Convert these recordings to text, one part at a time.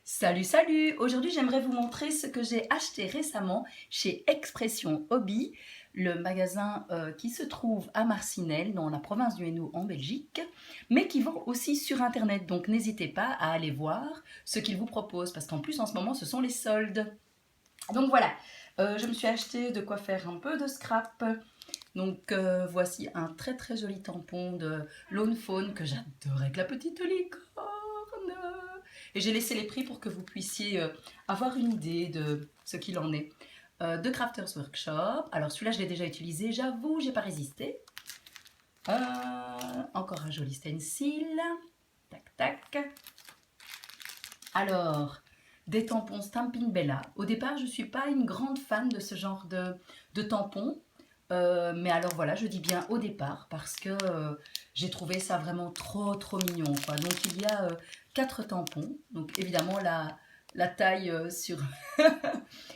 Salut, salut! Aujourd'hui, j'aimerais vous montrer ce que j'ai acheté récemment chez Expression Hobby, le magasin qui se trouve à Marcinelle, dans la province du Hainaut en Belgique, mais qui vend aussi sur Internet. Donc, n'hésitez pas à aller voir ce qu'ils vous proposent, parce qu'en plus, en ce moment, ce sont les soldes. Donc voilà, je me suis acheté de quoi faire un peu de scrap. Donc voici un très très joli tampon de Lone Fawn que j'adore avec la petite licorne. Et j'ai laissé les prix pour que vous puissiez avoir une idée de ce qu'il en est. De Crafters Workshop. Alors celui-là je l'ai déjà utilisé, j'avoue, j'ai pas résisté. Encore un joli stencil. Tac tac. Alors, des tampons Stampin' Bella. Au départ, je ne suis pas une grande fan de ce genre de tampons. Mais alors voilà, je dis bien au départ parce que j'ai trouvé ça vraiment trop trop mignon, quoi. Donc il y a 4 tampons. Donc évidemment la taille sur,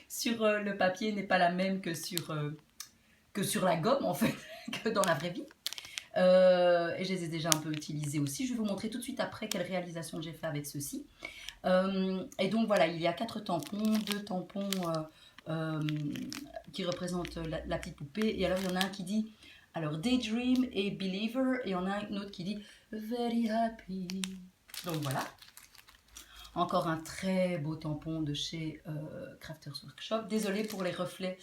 sur le papier n'est pas la même que sur la gomme en fait, que dans la vraie vie. Et je les ai déjà un peu utilisés aussi. Je vais vous montrer tout de suite après quelle réalisation j'ai fait avec ceux-ci. Et donc voilà, il y a 4 tampons, 2 tampons euh, qui représentent la petite poupée. Et alors il y en a un qui dit alors Daydream et Believer, et il y en a un autre qui dit Very Happy. Donc voilà. Encore un très beau tampon de chez Crafters Workshop. Désolée pour les reflets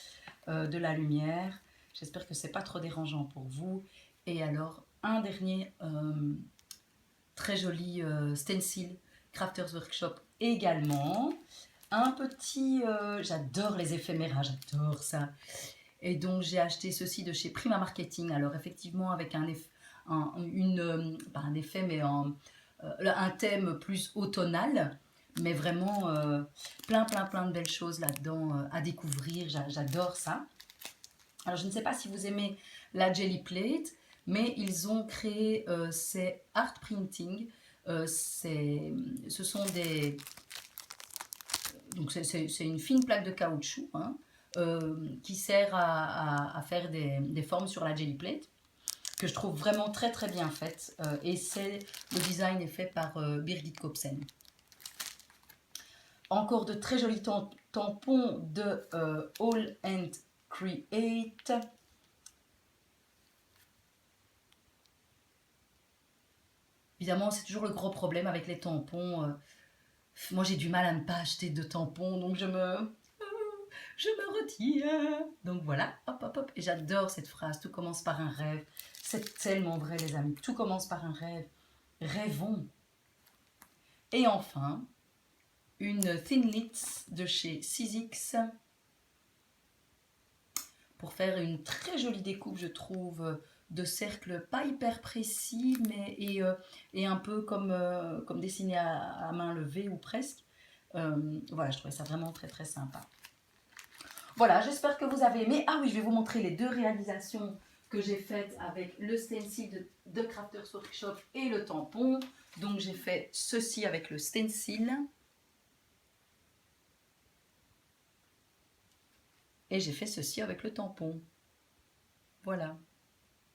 de la lumière. J'espère que c'est pas trop dérangeant pour vous. Et alors, un dernier très joli stencil Crafters Workshop également. Un petit... j'adore les éphéméras, j'adore ça. Et donc, j'ai acheté ceci de chez Prima Marketing. Alors, effectivement, avec un effet... pas un effet, mais un thème plus automnal, mais vraiment plein de belles choses là-dedans à découvrir. J'adore ça. Alors, je ne sais pas si vous aimez la Jelly Plate, mais ils ont créé ces art printing. Ce sont des... Donc, c'est une fine plaque de caoutchouc hein, qui sert à faire des formes sur la Jelly Plate, que je trouve vraiment très très bien faite. Et le design est fait par Birgit Kopsen. Encore de très jolis tampons de All and Create. Évidemment, c'est toujours le gros problème avec les tampons. Moi, j'ai du mal à ne pas acheter de tampons, donc je me retiens. Donc voilà, hop, hop, hop. Et j'adore cette phrase, tout commence par un rêve. C'est tellement vrai, les amis. Tout commence par un rêve. Rêvons. Et enfin, une Thin Lids de chez Sizzix pour faire une très jolie découpe, je trouve, de cercles pas hyper précis, mais et un peu comme dessiné à main levée ou presque. Voilà, je trouvais ça vraiment très très sympa. Voilà, j'espère que vous avez aimé. Ah oui, je vais vous montrer les deux réalisations que j'ai faites avec le stencil de Crafters Workshop et le tampon. Donc j'ai fait ceci avec le stencil. Et j'ai fait ceci avec le tampon. Voilà,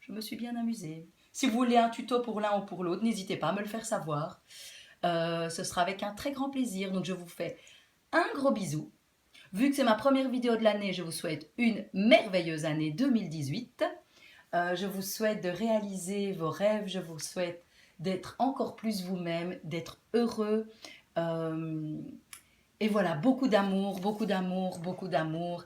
je me suis bien amusée. Si vous voulez un tuto pour l'un ou pour l'autre, n'hésitez pas à me le faire savoir. Ce sera avec un très grand plaisir. Donc je vous fais un gros bisou. Vu que c'est ma première vidéo de l'année, je vous souhaite une merveilleuse année 2018. Je vous souhaite de réaliser vos rêves. Je vous souhaite d'être encore plus vous-même, d'être heureux. Et voilà, beaucoup d'amour, beaucoup d'amour, beaucoup d'amour.